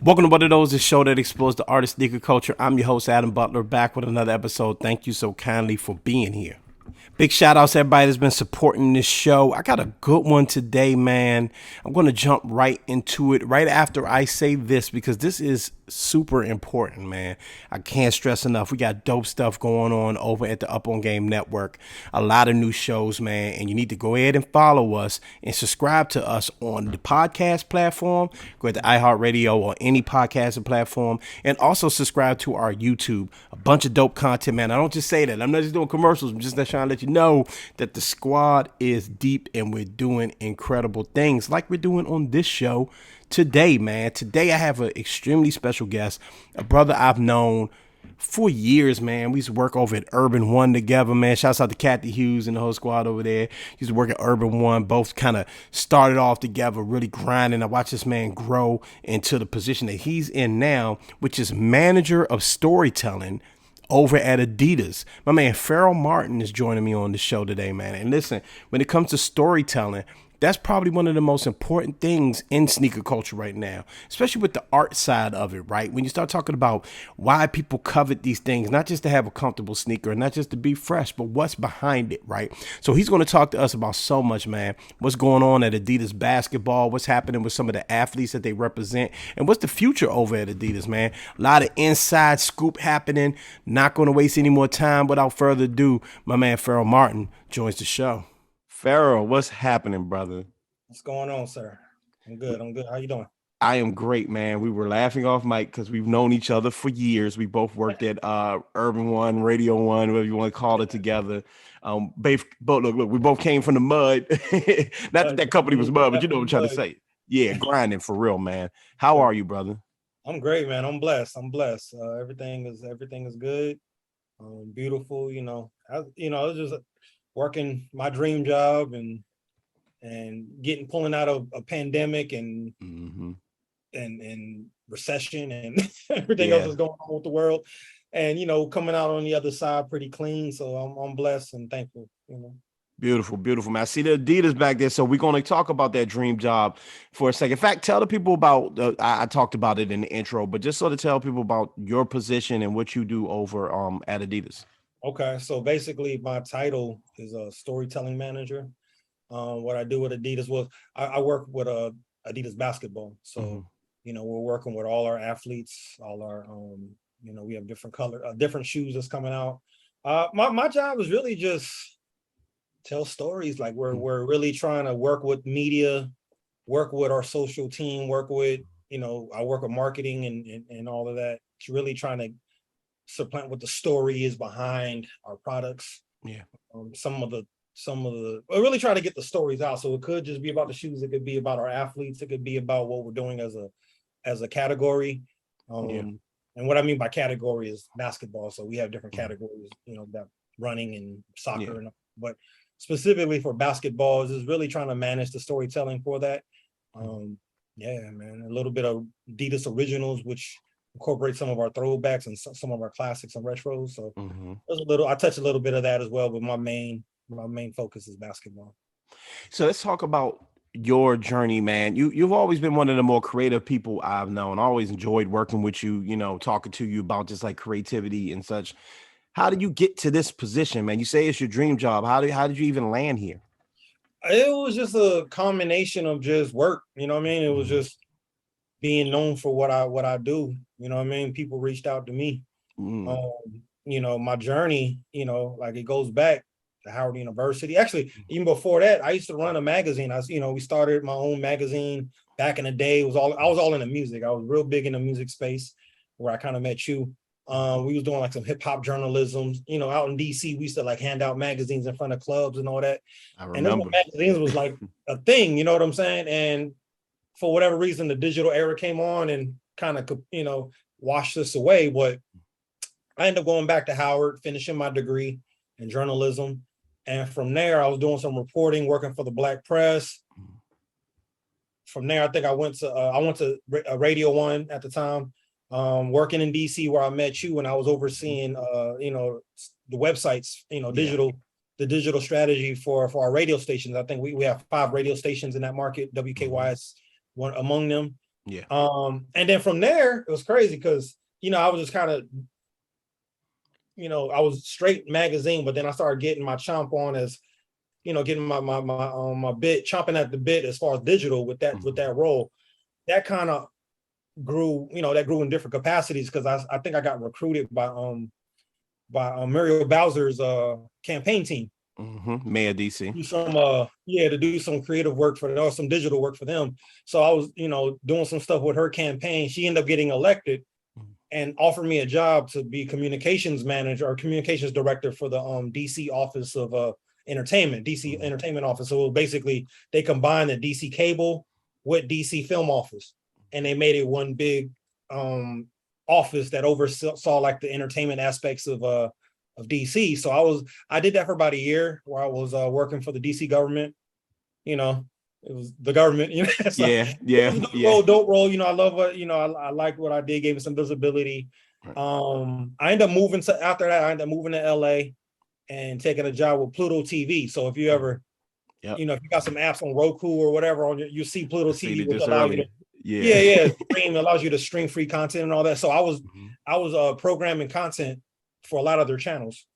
Welcome to What Are Those, the show that explores the artist sneaker culture. I'm your host, Adam Butler, back with another episode. Thank you so kindly for being here. Big shout outs to everybody that's been supporting this show. I got a good one today, man. I'm going to jump right into it right after I say this because this is super important, man. I can't stress enough. We got dope stuff going on over at the Up On Game Network. A lot of new shows, man. And you need to go ahead and follow us and subscribe to us on the podcast platform. Go ahead to iHeartRadio or any podcasting platform. And also subscribe to our YouTube. A bunch of dope content, man. I don't just say that. I'm not just doing commercials. I'm just trying to let you know that the squad is deep and we're doing incredible things like we're doing on this show today, man. Today I have an extremely special guest, a brother I've known for years, man. We used to work over at Urban One together, man. Shouts out to Kathy Hughes and the whole squad over there. Used to work at Urban One. Both kind of started off together, really grinding. I watched this man grow into the position that he's in now, which is manager of storytelling over at Adidas. My man Pharoh Martin is joining me on the show today, man. And listen, when it comes to storytelling, that's probably one of the most important things in sneaker culture right now, especially with the art side of it, right? When you start talking about why people covet these things, not just to have a comfortable sneaker and not just to be fresh, but what's behind it, right? So he's going to talk to us about so much, man. What's going on at Adidas Basketball, what's happening with some of the athletes that they represent, and what's the future over at Adidas, man. A lot of inside scoop happening. Not going to waste any more time. Without further ado, my man Pharoh Martin joins the show. Pharoh, what's happening, brother? What's going on, sir? I'm good. How you doing? I am great, man. We were laughing off mic because we've known each other for years. We both worked at Urban One, Radio One, whatever you want to call it together. Look, we both came from the mud. Not that company was mud, but you know what I'm trying to say. Yeah, grinding for real, man. How are you, brother? I'm great, man. I'm blessed. Everything is good. Beautiful. I was just working my dream job and pulling out of a pandemic and recession and everything else that's going on with the world, and coming out on the other side pretty clean. So I'm blessed and thankful. Beautiful, man. I see the Adidas back there, so we're going to talk about that dream job for a second. In fact, tell the people about. I talked about it in the intro, but just sort of tell people about your position and what you do over at Adidas. Okay, so basically my title is a storytelling manager. What I do with Adidas was I work with Adidas Basketball. So, we're working with all our athletes, all our, we have different shoes that's coming out. My job is really just tell stories. Like we're really trying to work with media, work with our social team, work with, I work with marketing and all of that. It's really trying to supplant what the story is behind our products. Yeah. We're really trying to get the stories out. So it could just be about the shoes. It could be about our athletes. It could be about what we're doing as a category. And what I mean by category is basketball. So we have different categories, that running and soccer, but specifically for basketball is really trying to manage the storytelling for that. Man, a little bit of Adidas Originals, which incorporate some of our throwbacks and some of our classics and retros. So I touch a little bit of that as well, but my main focus is basketball. So let's talk about your journey, man. You've always been one of the more creative people I've known. I always enjoyed working with you, talking to you about just like creativity and such. How did you get to this position, man? You say it's your dream job. How did you even land here? It was just a combination of just work. It was just being known for what I do. People reached out to me. My journey, it goes back to Howard University. Actually, even before that, I used to run a magazine. We started my own magazine back in the day. I was all into music. I was real big in the music space where I kind of met you. We was doing like some hip hop journalism, out in DC. We used to like hand out magazines in front of clubs and all that. I remember. And magazines was like a thing, you know what I'm saying? And for whatever reason, the digital era came on and kind of, washed us away. But I ended up going back to Howard, finishing my degree in journalism. And from there, I was doing some reporting, working for the Black Press. From there, I think I went to Radio One at the time, working in DC where I met you, and I was overseeing, the websites, the digital strategy for our radio stations. I think we have 5 radio stations in that market. WKY is one among them. Yeah. And then from there, it was crazy because, I was just kind of, I was straight magazine, but then I started getting my chomp on as, getting my bit, chomping at the bit as far as digital with that role. That kind of grew, that grew in different capacities because I think I got recruited by Muriel Bowser's campaign team. Mayor DC. To do some creative work for them, or some digital work for them. So I was, doing some stuff with her campaign. She ended up getting elected and offered me a job to be communications manager or communications director for the DC office of entertainment, DC entertainment office. So basically they combined the DC cable with DC film office, and they made it one big office that oversaw like the entertainment aspects of DC. So I did that for about a year where I was working for the DC government. It was the government, it's dope role. I love what, I liked what I did, gave me some visibility. Right. I ended up moving to LA and taking a job with Pluto TV. So if you ever, if you got some apps on Roku or whatever on you see Pluto TV, which allows you to stream, allows you to stream free content and all that. So I was programming content for a lot of their channels.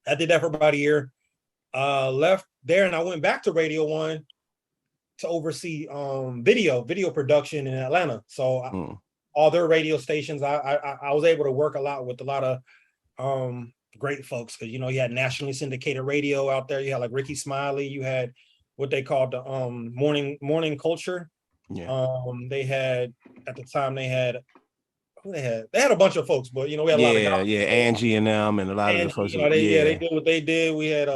I did that for about a year. Left there and I went back to Radio One to oversee video production in Atlanta. So all their radio stations, I was able to work a lot with a lot of great folks because you had nationally syndicated radio out there. You had like Ricky Smiley. You had what they called the morning culture. Yeah. They had at the time they had a bunch of folks, but we had a lot of guys. Angie and them and a lot of the folks. They did what they did. We had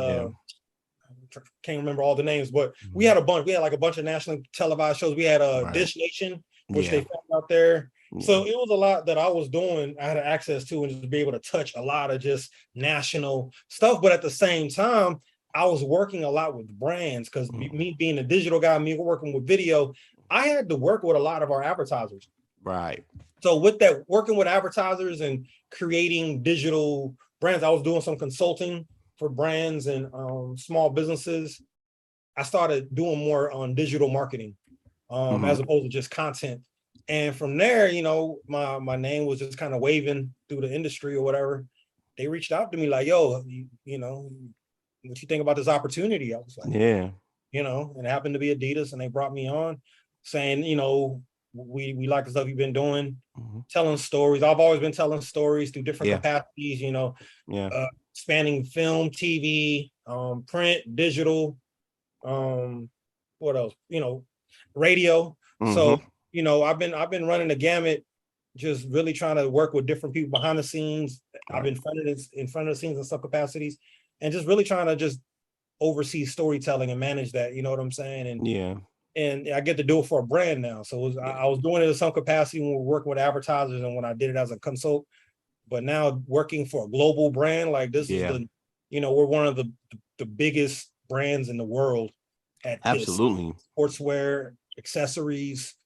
can't remember all the names, but we had a bunch. We had like a bunch of nationally televised shows. We had Dish Nation, which they found out there. So it was a lot that I was doing. I had access to and just be able to touch a lot of just national stuff. But at the same time, I was working a lot with brands because me being a digital guy, me working with video, I had to work with a lot of our advertisers. Right. So with that, working with advertisers and creating digital brands, I was doing some consulting for brands and small businesses. I started doing more on digital marketing as opposed to just content. And from there, my name was just kind of waving through the industry or whatever. They reached out to me like, yo, what you think about this opportunity? I was like, and it happened to be Adidas, and they brought me on saying, we like the stuff you've been doing, telling stories. I've always been telling stories through different capacities, spanning film, TV, print, digital, what else? Radio. So, I've been running the gamut, just really trying to work with different people behind the scenes. I've been in front of the scenes in some capacities, and just really trying to just oversee storytelling and manage that. You know what I'm saying? And I get to do it for a brand now. So I was doing it in some capacity when we were working with advertisers and when I did it as a consult. But now working for a global brand like this is we're one of the biggest brands in the world at absolutely this. Sportswear, accessories.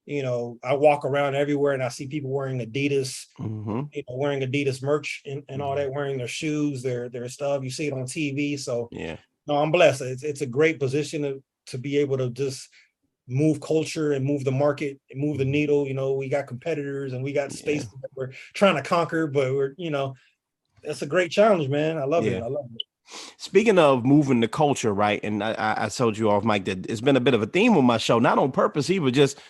I walk around everywhere and I see people wearing Adidas, wearing Adidas merch and all that, wearing their shoes, their stuff. You see it on TV. So no, I'm blessed. It's a great position to be able to just move culture and move the market and move the needle. We got competitors and we got space that we're trying to conquer, but we're, it's a great challenge, man. I love it. I love it. Speaking of moving the culture, right? And I told you off mic that it's been a bit of a theme on my show, not on purpose either, just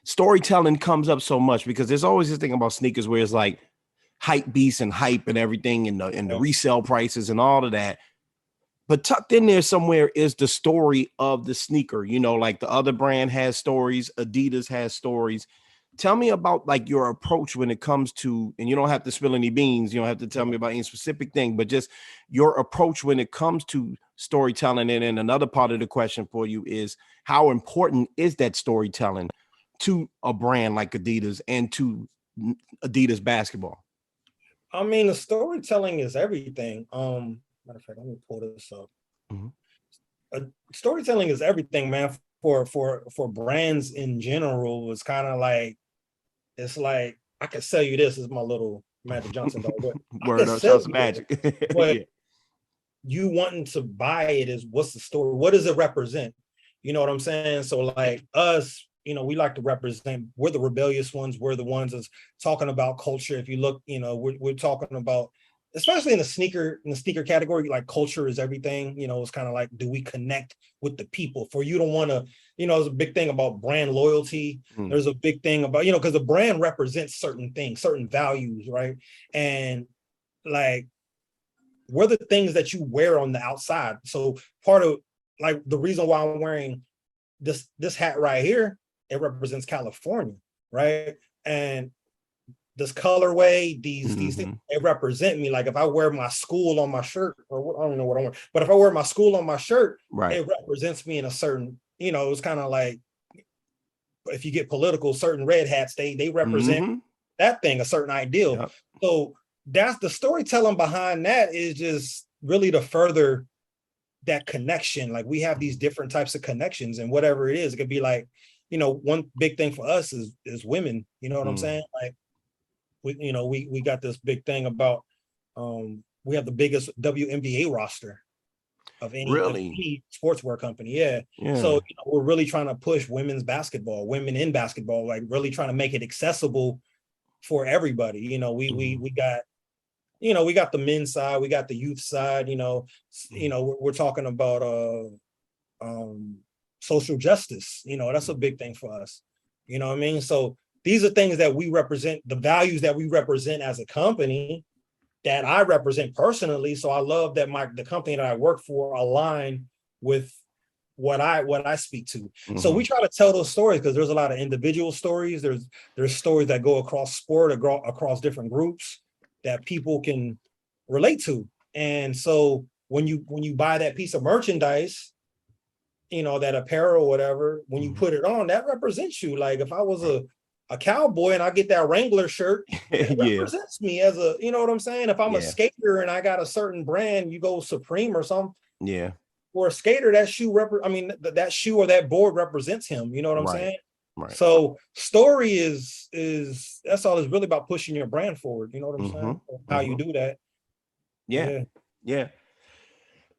storytelling comes up so much because there's always this thing about sneakers where it's like hype beasts and hype and everything and the resale prices and all of that. But tucked in there somewhere is the story of the sneaker. Like the other brand has stories, Adidas has stories. Tell me about like your approach when it comes to, and you don't have to spill any beans. You don't have to tell me about any specific thing, but just your approach when it comes to storytelling. And then another part of the question for you is how important is that storytelling to a brand like Adidas and to Adidas Basketball? I mean, the storytelling is everything. Matter of fact, let me pull this up. Storytelling is everything, man. For brands in general, it's kind of like, it's like I can sell you this. Is my little Magic Johnson dog, but word up, Johnson Magic. But you wanting to buy it is what's the story? What does it represent? You know what I'm saying? So like us, we like to represent, we're the rebellious ones. We're the ones that's talking about culture. If you look, we're talking about, especially in the sneaker category, like culture is everything. It's kind of like, do we connect with the people? For you to want to, there's a big thing about brand loyalty. There's a big thing about, because the brand represents certain things, certain values, right? And like, we're the things that you wear on the outside. So part of like the reason why I'm wearing this hat right here, it represents California, right? And this colorway, these things, it represent me. Like if I wear my school on my shirt, or I don't know what I want, but if I wear my school on my shirt, it represents me in a certain, it's kind of like, if you get political, certain red hats, they represent that thing, a certain ideal. Yep. So that's the storytelling behind that, is just really to further that connection. Like we have these different types of connections, and whatever it is, it could be like, one big thing for us is women, you know what I'm saying? Like we got this big thing about we have the biggest WNBA roster of any sportswear company. Yeah. So we're really trying to push women in basketball, like really trying to make it accessible for everybody. We got we got the men's side, we got the youth side, we're talking about social justice, that's a big thing for us. You know what I mean? So these are things that we represent, the values that we represent as a company, that I represent personally. So I love that the company that I work for align with what I speak to. So we try to tell those stories, because there's a lot of individual stories. There's stories that go across sport, across different groups that people can relate to. And so when you buy that piece of merchandise, that apparel or whatever, when you put it on, that represents you. Like if I was a cowboy and I get that Wrangler shirt, it represents me as a, you know what I'm saying? If I'm a skater and I got a certain brand, you go Supreme or something. Yeah. For a skater, that shoe that shoe or that board represents him. You know what I'm saying? Right. So story is that's all. It's really about pushing your brand forward. You know what I'm saying? How you do that. Yeah.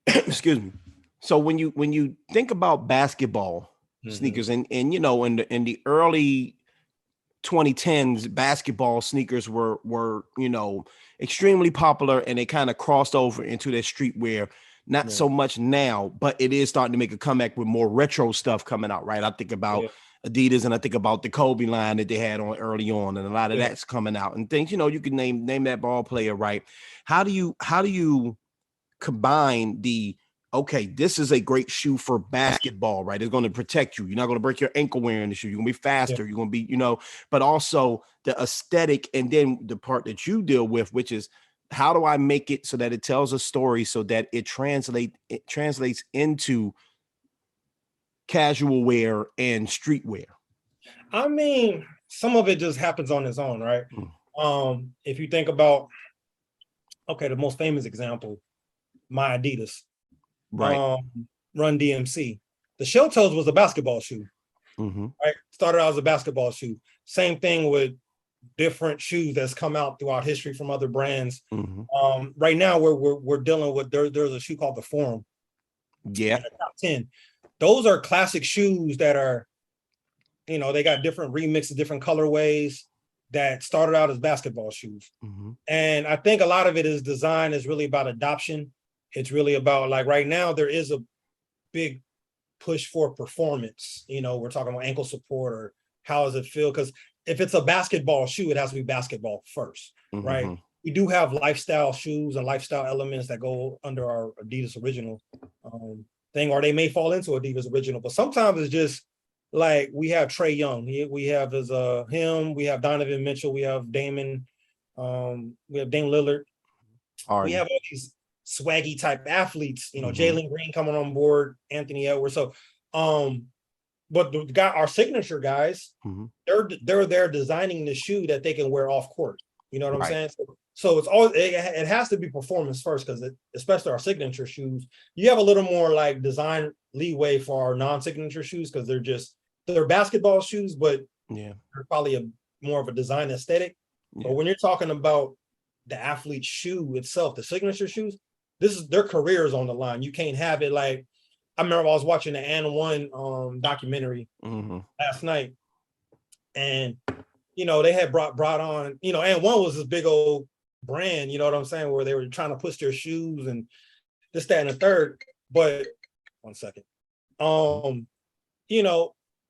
Excuse me. So when you think about basketball sneakers, and in the early 2010s, basketball sneakers were extremely popular, and they kind of crossed over into that streetwear. Not so much now, but it is starting to make a comeback with more retro stuff coming out, right? I think about Adidas, and I think about the Kobe line that they had on early on, and a lot of that's coming out, and things, you can name that ball player, right? How do you combine this is a great shoe for basketball, right? It's going to protect you. You're not going to break your ankle wearing the shoe. You're going to be faster. You're going to be, but also the aesthetic, and then the part that you deal with, which is, how do I make it so that it tells a story, so that it translates into casual wear and streetwear? I mean, some of it just happens on its own, right? If you think about, the most famous example, my Adidas, right? Run DMC. The Shell Toes was a basketball shoe, right? Started out as a basketball shoe. Same thing with different shoes that's come out throughout history from other brands. Right now we're dealing with, there's a shoe called the Forum. Yeah. In the top 10. Those are classic shoes that are, they got different remixes, different colorways, that started out as basketball shoes. And I think a lot of it is design is really about adoption. It's really about, like, right now there is a big push for performance. We're talking about ankle support, or how does it feel? Because if it's a basketball shoe, it has to be basketball first, right? We do have lifestyle shoes and lifestyle elements that go under our Adidas Original thing, or they may fall into Adidas Original. But sometimes it's just like, we have Trae Young, we have him, we have Donovan Mitchell, we have Dame Lillard. We have all these swaggy type athletes, Jalen Green coming on board, Anthony Edwards. So, but our signature guys, they're there designing the shoe that they can wear off court. You know what I'm saying? So it's always, it has to be performance first, because especially our signature shoes, you have a little more like design leeway for our non-signature shoes, because they're basketball shoes, but they're probably more of a design aesthetic. But when you're talking about the athlete shoe itself, the signature shoes, their careers on the line. You can't have it like, I remember I was watching the And One documentary last night, and they had brought on, And One was this big old brand, you know what I'm saying, where they were trying to push their shoes and this, that, and the third. But 1 second.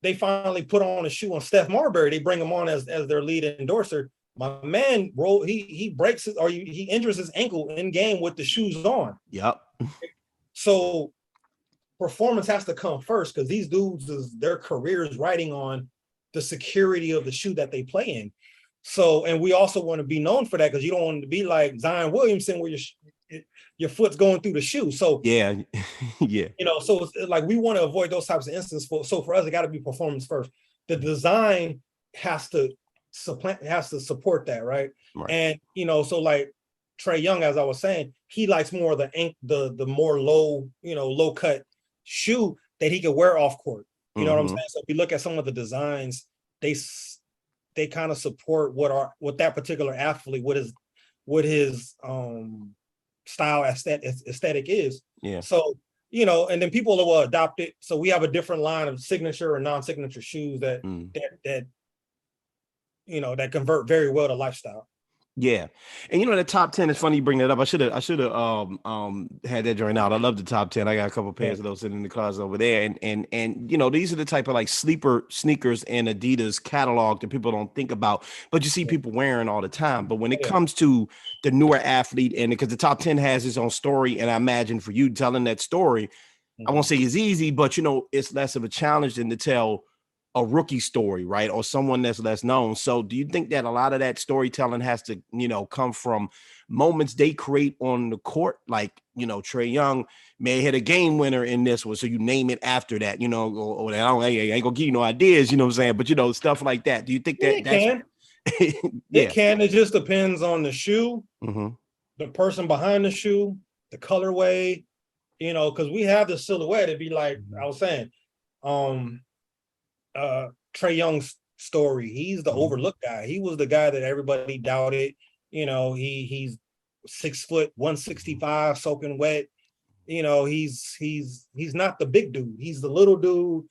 They finally put on a shoe on Steph Marbury. They bring him on as their lead endorser. My man he breaks it, or he injures his ankle in game with the shoes on. Yep. So performance has to come first, because these dudes, their careers riding on the security of the shoe that they play in. So, and we also want to be known for that, because you don't want to be like Zion Williamson, where your foot's going through the shoe. So yeah. So it's like we want to avoid those types of instances. So for us, it got to be performance first. The design has to support that, right? And so like Trae Young, as I was saying, he likes more of the more low cut shoe that he could wear off court. You know what I'm saying? So if you look at some of the designs, they kind of support what that particular athlete, what his style aesthetic is. Yeah. So and then people will adopt it. So we have a different line of signature and non-signature shoes that that convert very well to lifestyle. Yeah. And the top 10 is funny you bring that up. I should have had that joint out. I love the top 10. I got a couple pairs of those sitting in the closet over there. And these are the type of like sleeper sneakers in Adidas catalog that people don't think about, but you see people wearing all the time. But when it comes to the newer athlete, and because the top 10 has its own story, and I imagine for you telling that story, I won't say it's easy, but it's less of a challenge than to tell a rookie story, right? Or someone that's less known. So do you think that a lot of that storytelling has to, come from moments they create on the court? Like, Trae Young may hit a game winner in this one, so you name it after that, or I ain't gonna give you no ideas, you know what I'm saying? But, stuff like that. Do you think that can? It can. It just depends on the shoe, the person behind the shoe, the colorway, because we have the silhouette. It'd be like I was saying, Trae Young's story. He's the overlooked guy. He was the guy that everybody doubted. He's 6 foot, 165, soaking wet. He's not the big dude. He's the little dude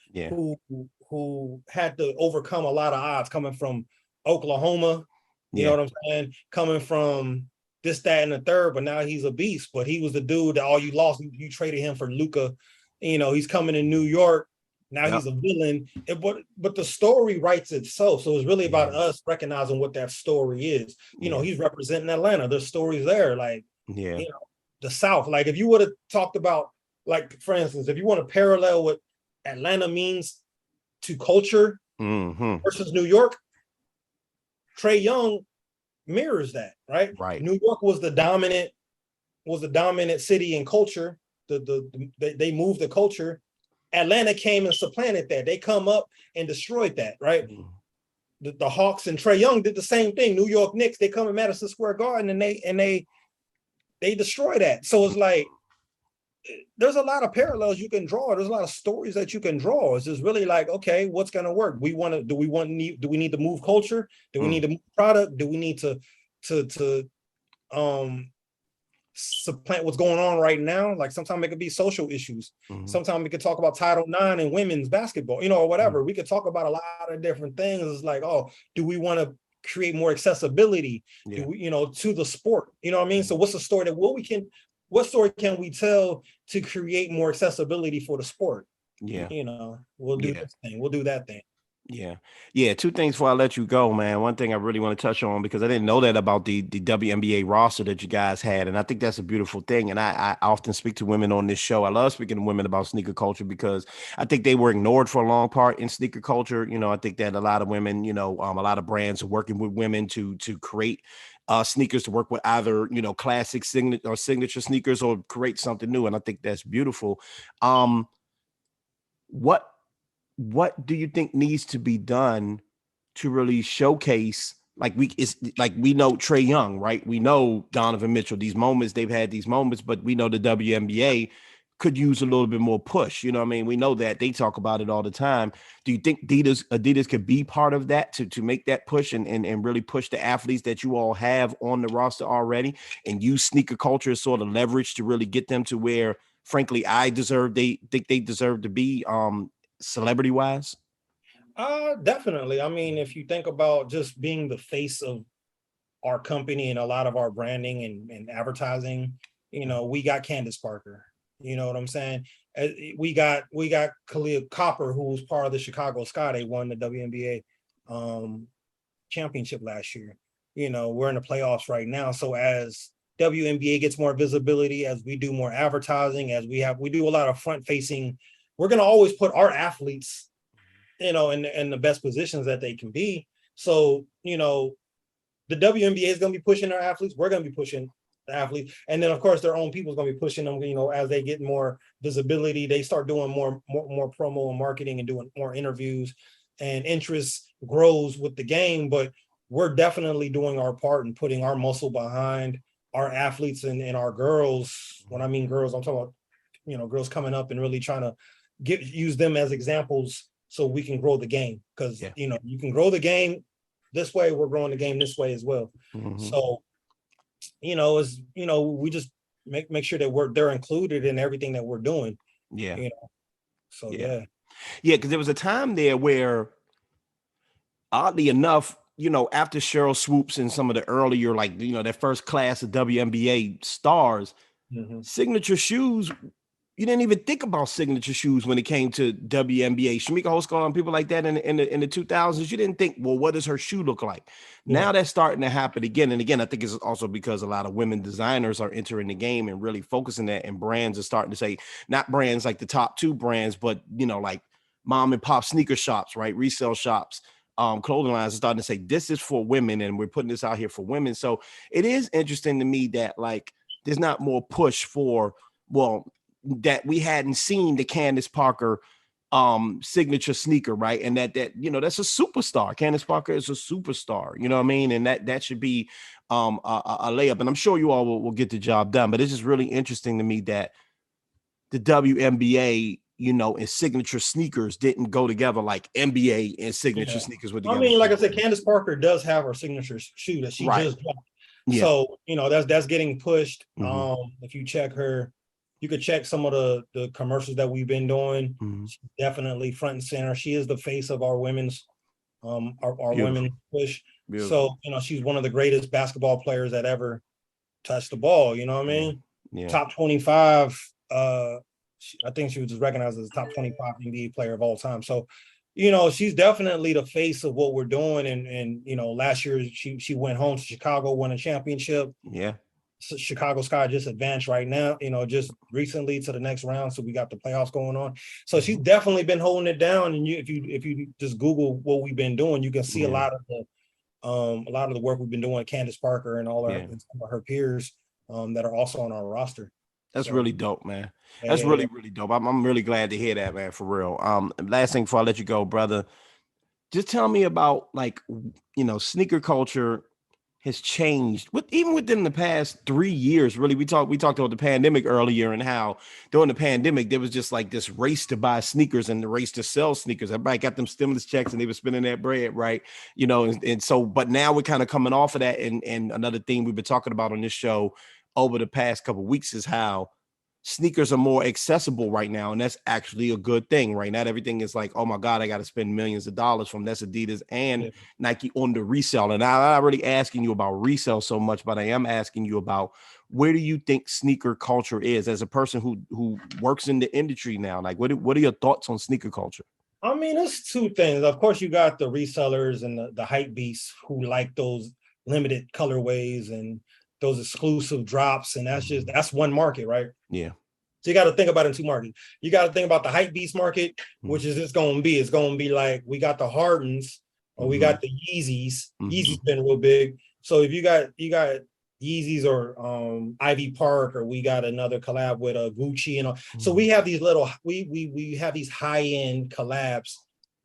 who had to overcome a lot of odds coming from Oklahoma. You know what I'm saying? Coming from this, that, and the third, but now he's a beast. But he was the dude that all you lost. You traded him for Luka. He's coming in New York. Now he's a villain, but the story writes itself. So it's really about us recognizing what that story is. He's representing Atlanta. There's stories there, like the South. Like if you would have talked about, like for instance, if you want to parallel what Atlanta means to culture versus New York, Trae Young mirrors that, right? Right. New York was the dominant city in culture. They moved the culture. Atlanta came and supplanted that. They come up and destroyed that, right? The Hawks and Trae Young did the same thing. New York Knicks, they come in Madison Square Garden and they destroy that. So it's like there's a lot of parallels you can draw. There's a lot of stories that you can draw. It's just really like, okay, what's gonna work? Do we need to move culture? Do we need to move product? Do we need to supplant what's going on right now? Like sometimes it could be social issues. Sometimes we could talk about Title IX and women's basketball, or whatever. We could talk about a lot of different things. It's like, oh, do we want to create more accessibility do we, to the sport? You know what I mean? So what's the story what story can we tell to create more accessibility for the sport? We'll do this thing, we'll do that thing. Two things before I let you go, man. One thing I really want to touch on, because I didn't know that about the WNBA roster that you guys had, and I think that's a beautiful thing. And I often speak to women on this show. I love speaking to women about sneaker culture because I think they were ignored for a long part in sneaker culture. I think that a lot of women, a lot of brands are working with women to create sneakers to work with either classic signature sneakers or create something new, and I think that's beautiful. What do you think needs to be done to really showcase, we know Trae Young, right? We know Donovan Mitchell, they've had these moments, but we know the WNBA could use a little bit more push. You know what I mean? We know that they talk about it all the time. Do you think Adidas could be part of that to make that push and really push the athletes that you all have on the roster already and use sneaker culture as sort of leverage to really get them to where frankly, they think they deserve to be celebrity wise? Definitely. I mean, if you think about just being the face of our company and a lot of our branding and advertising, we got Candace Parker. You know what I'm saying? We got Khalil Copper, who was part of the Chicago Sky. They won the WNBA championship last year. We're in the playoffs right now. So as WNBA gets more visibility, as we do more advertising, as we do a lot of front facing, we're going to always put our athletes, in the best positions that they can be. So, the WNBA is going to be pushing our athletes. We're going to be pushing the athletes. And then, of course, their own people is going to be pushing them, as they get more visibility, they start doing more promo and marketing and doing more interviews, and interest grows with the game. But we're definitely doing our part and putting our muscle behind our athletes and our girls. When I mean girls, I'm talking about, girls coming up and really trying to use them as examples so we can grow the game. Because, you can grow the game this way, we're growing the game this way as well. Mm-hmm. So, we just make sure that they're included in everything that we're doing. Yeah. So yeah. Yeah, because there was a time there where, oddly enough, after Cheryl Swoops and some of the earlier, that first class of WNBA stars, signature shoes, you didn't even think about signature shoes when it came to WNBA. Shamika Hoskar and people like that in the 2000s, you didn't think, well, what does her shoe look like? Yeah. Now that's starting to happen again. And again, I think it's also because a lot of women designers are entering the game and really focusing that, and brands are starting to say, not brands like the top two brands, but, like mom and pop sneaker shops, right? Resale shops, clothing lines are starting to say, this is for women and we're putting this out here for women. So it is interesting to me that there's not more push for, that we hadn't seen the Candace Parker signature sneaker, right? And that's a superstar. Candace Parker is a superstar, you know what I mean? And that should be a layup. And I'm sure you all will get the job done. But it's just really interesting to me that the WNBA, and signature sneakers didn't go together like NBA and signature sneakers would together. I mean, like I said, Candace Parker does have her signature shoe that she just dropped. Yeah. So, that's getting pushed. If you check her, you could check some of the commercials that we've been doing. She's definitely front and center. She is the face of our women's women's push. Beautiful. So, she's one of the greatest basketball players that ever touched the ball. You know what I mean? Yeah. Top 25. I think she was just recognized as a top 25 NBA player of all time. So, she's definitely the face of what we're doing. And last year she went home to Chicago, won a championship. Yeah. Chicago Sky just advanced right now, just recently to the next round. So we got the playoffs going on. So she's definitely been holding it down. And if you just Google what we've been doing, you can see a lot of the work we've been doing. Candace Parker and all her peers that are also on our roster. That's really dope, man. That's really dope. I'm really glad to hear that, man, for real. Last thing before I let you go, brother, just tell me about sneaker culture has changed even within the past 3 years. Really, we talked about the pandemic earlier and how during the pandemic there was just this race to buy sneakers and the race to sell sneakers. Everybody got them stimulus checks and they were spending that bread, right? And so, but now we're kind of coming off of that. And another thing we've been talking about on this show over the past couple of weeks is how sneakers are more accessible right now, and that's actually a good thing, right? Not everything is like, oh my God, I got to spend millions of dollars from that's Adidas and Nike on the resale. And I'm not really asking you about resale so much, but I am asking you about where do you think sneaker culture is as a person who works in the industry now? What are your thoughts on sneaker culture? I mean, it's two things. Of course, you got the resellers and the hype beasts who like those limited colorways and those exclusive drops, and that's one market, right? Yeah. So you got to think about it in two markets. You got to think about the hype beast market, which is it's going to be like we got the Hardens or we got the Yeezys. Yeezys been real big. So if you got Yeezys or Ivy Park, or we got another collab with Gucci and all. So we have these we have these high end collabs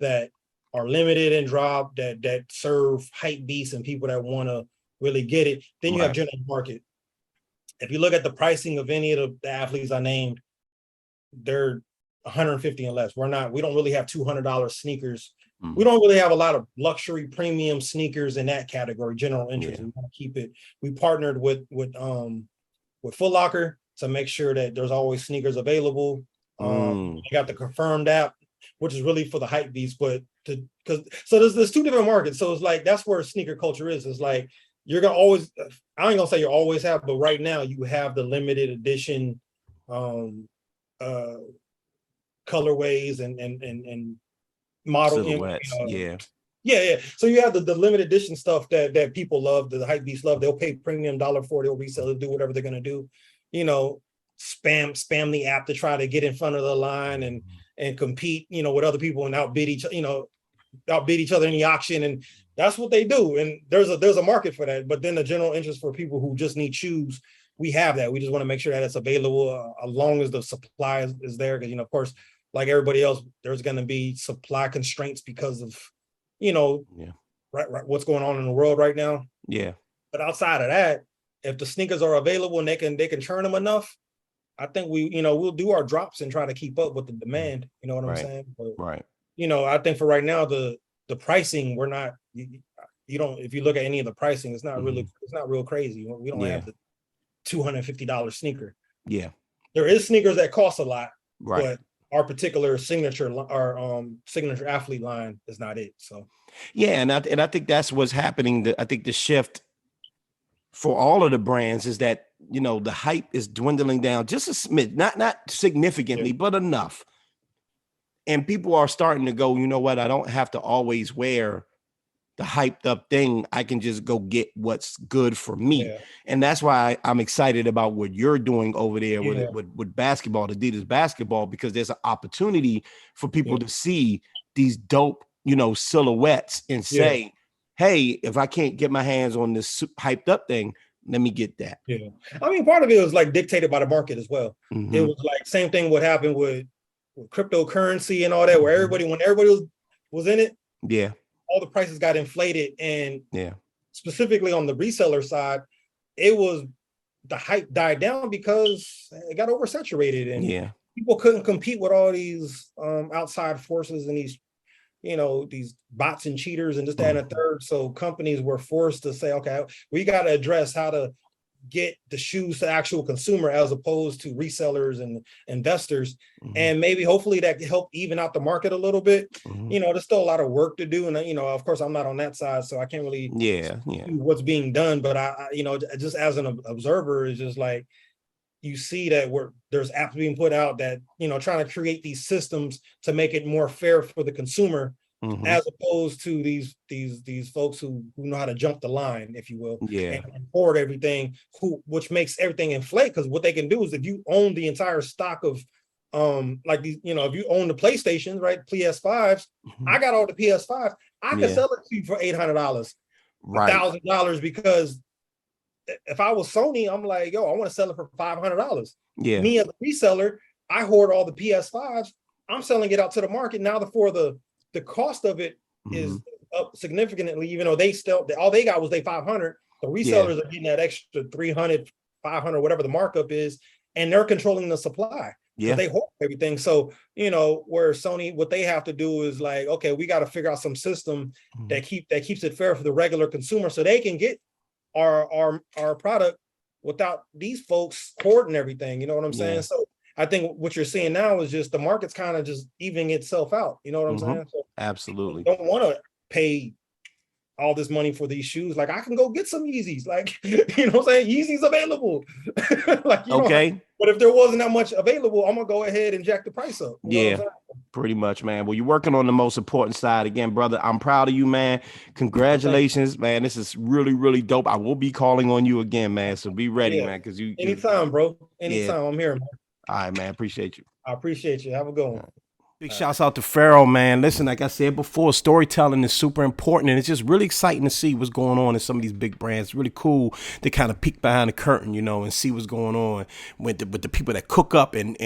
that are limited and drop that serve hype beasts and people that want to really get it. Then you have general market. If you look at the pricing of any of the athletes I named, they're 150 and less. We don't really have $200 sneakers. We don't really have a lot of luxury premium sneakers in that category, general interest. We want to keep it. We partnered with Foot Locker. to make sure that there's always sneakers available. Mm. You got the Confirmed app, which is really for the hype beats, but there's two different markets. So it's like that's where sneaker culture is. It's like you're gonna always, I ain't gonna say you always have, but right now you have the limited edition colorways and model Silhouettes, yeah. So you have the limited edition stuff that people love, the hype beasts love. They'll pay premium $1 for it, they'll resell it, do whatever they're gonna do. Spam the app to try to get in front of the line and compete, with other people and outbid each other in the auction. And that's what they do. And there's a market for that. But then the general interest for people who just need shoes, we have that. We just want to make sure that it's available as long as the supply is there. Because, of course, like everybody else, there's going to be supply constraints because of, what's going on in the world right now. Yeah. But outside of that, if the sneakers are available and they can churn them enough, I think we'll do our drops and try to keep up with the demand. You know what I'm saying? But, right. I think for right now, the pricing, we're not, if you look at any of the pricing, it's not really, it's not real crazy. We don't have the $250 sneaker. Yeah. There is sneakers that cost a lot, right. But our particular signature athlete line is not it. So. Yeah. And I think that's what's happening. I think the shift for all of the brands is that, the hype is dwindling down just a smidge, not significantly, but enough. And people are starting to go, you know what? I don't have to always wear the hyped up thing. I can just go get what's good for me. Yeah. And that's why I'm excited about what you're doing over there with basketball, Adidas Basketball, because there's an opportunity for people to see these dope, silhouettes and say, hey, if I can't get my hands on this hyped up thing, let me get that. Yeah. I mean, part of it was like dictated by the market as well. Mm-hmm. It was like same thing what happened with cryptocurrency and all that, where when everybody was in it, all the prices got inflated. And specifically on the reseller side, it was the hype died down because it got oversaturated and people couldn't compete with all these outside forces and these bots and cheaters and this, that, and a third. So companies were forced to say, okay, we got to address how to get the shoes to actual consumer as opposed to resellers and investors. And maybe hopefully that can help even out the market a little bit. There's still a lot of work to do. And, of course, I'm not on that side, so I can't really see what's being done. But I just as an observer, is just like, you see that there's apps being put out that, trying to create these systems to make it more fair for the consumer, as opposed to these folks who know how to jump the line, if you will, and hoard everything, which makes everything inflate. Because what they can do is, if you own the entire stock of like these, if you own the PlayStations, right, PS5s, I got all the PS5s, I can sell it to you for $800, $1,000, because if I was Sony, I'm like, I want to sell it for $500. Yeah. Me as a reseller, I hoard all the PS5s. I'm selling it out to the market now. The cost of it is up significantly, even though they still all they got was they 500. The resellers are getting that extra 300, 500, whatever the markup is, and they're controlling the supply. Yeah, they hoard everything. So where Sony, what they have to do is like, okay, we got to figure out some system that keeps it fair for the regular consumer, so they can get our product without these folks hoarding everything. You know what I'm saying? So I think what you're seeing now is just the market's kind of just evening itself out. You know what I'm saying? So absolutely. Don't want to pay all this money for these shoes. Like, I can go get some Yeezys. Like, you know what I'm saying? Yeezys available. Like, but if there wasn't that much available, I'm gonna go ahead and jack the price up. You know pretty much, man. Well, you're working on the most important side again, brother. I'm proud of you, man. Congratulations, man. This is really, really dope. I will be calling on you again, man. So be ready, man. Because anytime, bro. Anytime, I'm here, man. All right, man. Appreciate you. I appreciate you. Have a good one. Big shouts out to Pharoh, man. Listen, like I said before, storytelling is super important, and it's just really exciting to see what's going on in some of these big brands. It's really cool to kind of peek behind the curtain, and see what's going on with the people that cook up and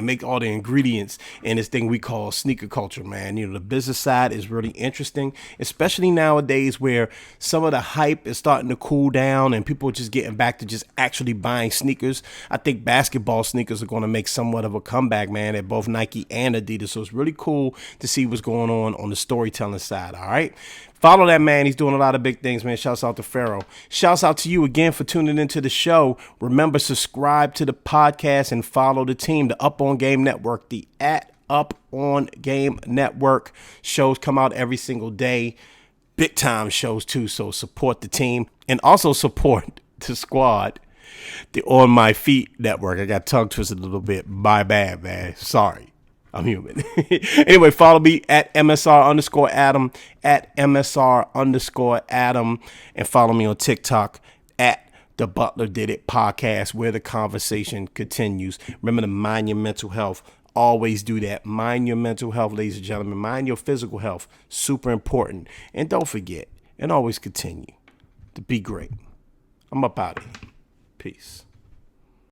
make all the ingredients in this thing we call sneaker culture, man. The business side is really interesting, especially nowadays where some of the hype is starting to cool down and people are just getting back to just actually buying sneakers. I think basketball sneakers are going to make somewhat of a comeback, man, at both Nike and Adidas leaders. So it's really cool to see what's going on the storytelling side. All right. Follow that man. He's doing a lot of big things, man. Shouts out to Pharoh. Shouts out to you again for tuning into the show. Remember, subscribe to the podcast and follow the team, the Up On Game Network, the Up On Game Network. Shows come out every single day. Big time shows too. So support the team and also support the squad, the On My Feet Network. I got tongue twisted a little bit. My bad, man. Sorry. I'm human. Anyway, follow me at MSR_Adam, at MSR_Adam, and follow me on TikTok at The Butler Did It Podcast, where the conversation continues. Remember to mind your mental health. Always do that. Mind your mental health, ladies and gentlemen. Mind your physical health. Super important. And don't forget, and always continue to be great. I'm up out of here. Peace.